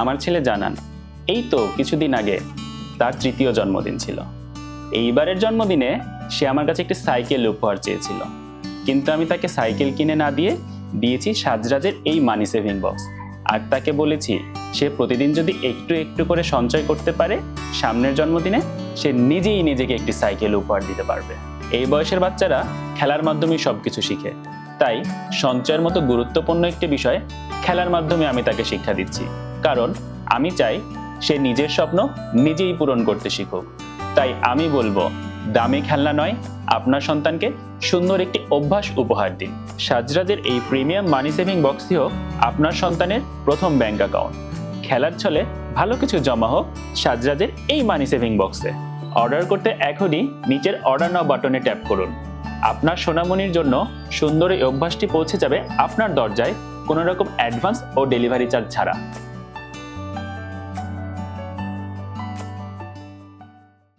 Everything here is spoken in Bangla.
আমার ছেলে জানান এই তো কিছুদিন আগে তার তৃতীয় জন্মদিন ছিল। এইবারের জন্মদিনে সে আমার কাছে একটি সাইকেল উপহার চেয়েছিল, কিন্তু আমি তাকে সাইকেল কিনে না দিয়ে দিয়েছি সাজরাজের এই মানি সেভিং বক্স। আর তাকে বলেছি সে প্রতিদিন যদি একটু একটু করে সঞ্চয় করতে পারে, সামনের জন্মদিনে সে নিজেই নিজেকে একটি সাইকেল উপহার দিতে পারবে। এই বয়সের বাচ্চারা খেলার মাধ্যমেই সবকিছু শিখে, তাই সঞ্চয়ের মতো গুরুত্বপূর্ণ একটি বিষয় খেলার মাধ্যমে আমি তাকে শিক্ষা দিচ্ছি, কারণ আমি চাই সে নিজের স্বপ্ন নিজেই পূরণ করতে শিখুক। তাই আমি বলবো, দামি খেলনা নয়, আপনার সন্তানকে সুন্দর একটি অভ্যাস উপহার দিন। সাজরাজের এই প্রিমিয়াম মানি সেভিং বক্সটি হোক আপনার সন্তানের প্রথম ব্যাংক অ্যাকাউন্ট। খেলার ছলে ভালো কিছু জমা হোক সাজরাজের এই মানি সেভিং বক্সে। অর্ডার করতে এখনই নিচের অর্ডার নাও বাটনে ট্যাপ করুন। আপনার সোনামণির জন্য সুন্দর এই অভ্যাসটি পৌঁছে যাবে আপনার দরজায় কোনো রকম অ্যাডভান্স ও ডেলিভারি চার্জ ছাড়া।